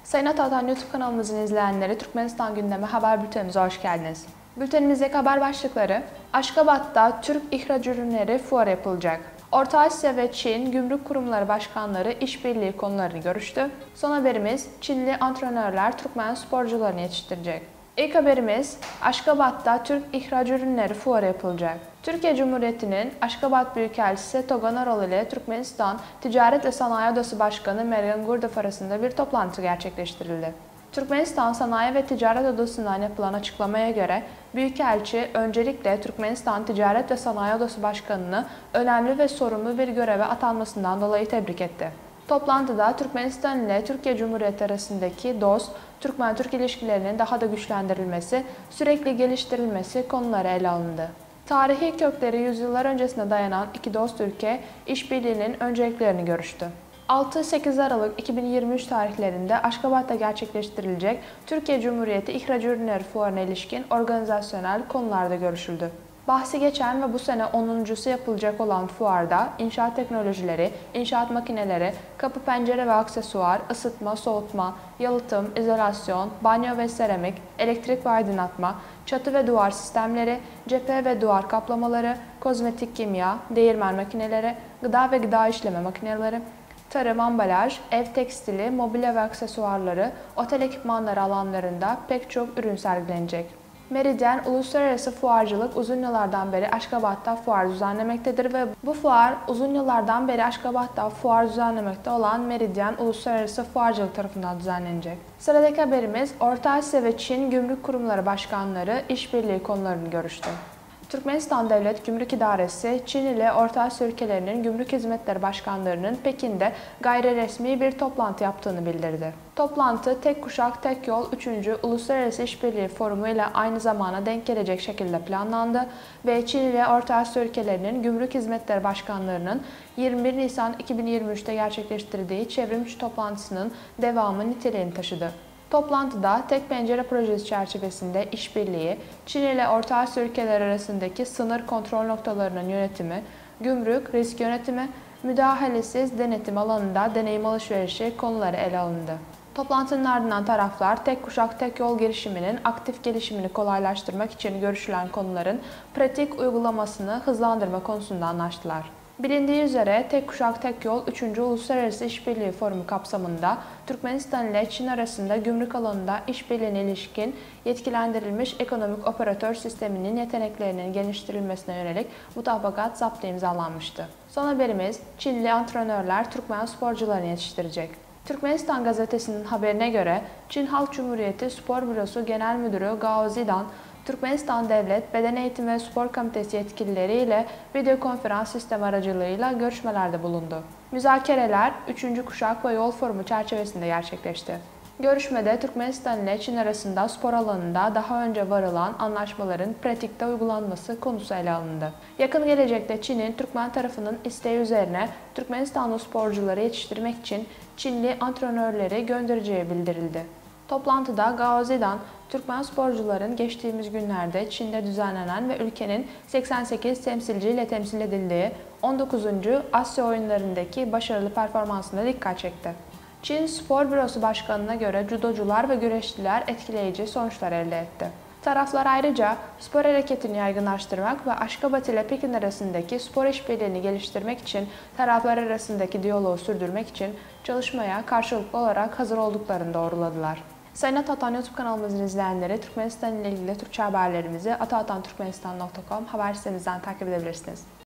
Sayın Atatan YouTube kanalımızın izleyenleri, Türkmenistan gündemi haber bültenimize hoş geldiniz. Bültenimizdeki haber başlıkları: Aşkabat'ta Türk ihraç ürünleri fuarı yapılacak. Orta Asya ve Çin Gümrük Kurumları Başkanları işbirliği konularını görüştü. Son haberimiz: Çinli antrenörler Türkmen sporcularını yetiştirecek. İlk haberimiz: Aşkabat'ta Türk ihraç ürünleri fuarı yapılacak. Türkiye Cumhuriyeti'nin Aşkabat Büyükelçisi Togan Aral ile Türkmenistan Ticaret ve Sanayi Odası Başkanı Meryem Gurdov arasında bir toplantı gerçekleştirildi. Türkmenistan Sanayi ve Ticaret Odası'ndan yapılan açıklamaya göre Büyükelçi öncelikle Türkmenistan Ticaret ve Sanayi Odası Başkanı'nı önemli ve sorumlu bir göreve atanmasından dolayı tebrik etti. Toplantıda Türkmenistan ile Türkiye Cumhuriyeti arasındaki dost, Türkmen-Türk ilişkilerinin daha da güçlendirilmesi, sürekli geliştirilmesi konuları ele alındı. Tarihi kökleri yüzyıllar öncesine dayanan iki dost ülke, işbirliğinin önceliklerini görüştü. 6-8 Aralık 2023 tarihlerinde Aşkabat'ta gerçekleştirilecek Türkiye Cumhuriyeti İhraç Ürünleri Fuarı'na ilişkin organizasyonel konularda görüşüldü. Bahsi geçen ve bu sene 10.'su yapılacak olan fuarda inşaat teknolojileri, inşaat makineleri, kapı pencere ve aksesuar, ısıtma, soğutma, yalıtım, izolasyon, banyo ve seramik, elektrik ve aydınlatma, çatı ve duvar sistemleri, cephe ve duvar kaplamaları, kozmetik kimya, değirmen makineleri, gıda ve gıda işleme makineleri, tarım, ambalaj, ev tekstili, mobilya ve aksesuarları, otel ekipmanları alanlarında pek çok ürün sergilenecek. Meridyen Uluslararası Fuarcılık uzun yıllardan beri Aşkabat'ta fuar düzenlemektedir ve bu fuar uzun yıllardan beri Aşkabat'ta fuar düzenlemekte olan Meridyen Uluslararası Fuarcılık tarafından düzenlenecek. Sıradaki haberimiz: Orta Asya ve Çin Gümrük Kurumları Başkanları işbirliği konularını görüştü. Türkmenistan Devlet Gümrük İdaresi, Çin ile Orta Asya ülkelerinin gümrük hizmetleri başkanlarının Pekin'de gayriresmi bir toplantı yaptığını bildirdi. Toplantı, Tek Kuşak Tek Yol 3. Uluslararası İşbirliği Forumu ile aynı zamana denk gelecek şekilde planlandı ve Çin ile Orta Asya ülkelerinin gümrük hizmetleri başkanlarının 21 Nisan 2023'te gerçekleştirdiği çevrimiçi toplantısının devamı niteliğini taşıdı. Toplantıda Tek Pencere Projesi çerçevesinde işbirliği, Çin ile Orta Asya ülkeleri arasındaki sınır kontrol noktalarının yönetimi, gümrük, risk yönetimi, müdahalesiz denetim alanında deneyim alışverişi konuları ele alındı. Toplantının ardından taraflar Tek Kuşak Tek Yol girişiminin aktif gelişimini kolaylaştırmak için görüşülen konuların pratik uygulamasını hızlandırma konusunda anlaştılar. Bilindiği üzere Tek Kuşak Tek Yol 3. Uluslararası İşbirliği Forumu kapsamında Türkmenistan ile Çin arasında gümrük alanında işbirliğine ilişkin yetkilendirilmiş ekonomik operatör sisteminin yeteneklerinin geliştirilmesine yönelik mutabakat zaptı imzalanmıştı. Son haberimiz: Çinli antrenörler Türkmen sporcularını yetiştirecek. Türkmenistan gazetesinin haberine göre Çin Halk Cumhuriyeti Spor Bürosu Genel Müdürü Gao Zidan, Türkmenistan Devlet Beden Eğitimi ve Spor Komitesi yetkilileri ile video konferans sistemi aracılığıyla görüşmelerde bulundu. Müzakereler 3. Kuşak ve Yol Forumu çerçevesinde gerçekleşti. Görüşmede Türkmenistan ile Çin arasında spor alanında daha önce varılan anlaşmaların pratikte uygulanması konusu ele alındı. Yakın gelecekte Çin'in Türkmen tarafının isteği üzerine Türkmenistanlı sporcuları yetiştirmek için Çinli antrenörleri göndereceği bildirildi. Toplantıda Gao Zidan, Türkmen sporcuların geçtiğimiz günlerde Çin'de düzenlenen ve ülkenin 88 temsilciyle temsil edildiği 19. Asya oyunlarındaki başarılı performansına dikkat çekti. Çin Spor Bürosu Başkanı'na göre judocular ve güreşçiler etkileyici sonuçlar elde etti. Taraflar ayrıca spor hareketini yaygınlaştırmak ve Aşkabat ile Pekin arasındaki spor işbirliğini geliştirmek için taraflar arasındaki diyaloğu sürdürmek için çalışmaya karşılıklı olarak hazır olduklarını doğruladılar. Sayın Atatan YouTube kanalımızın izleyenleri, Türkmenistan ile ilgili Türkçe haberlerimizi atatanturkmenistan.com haber sitemizden takip edebilirsiniz.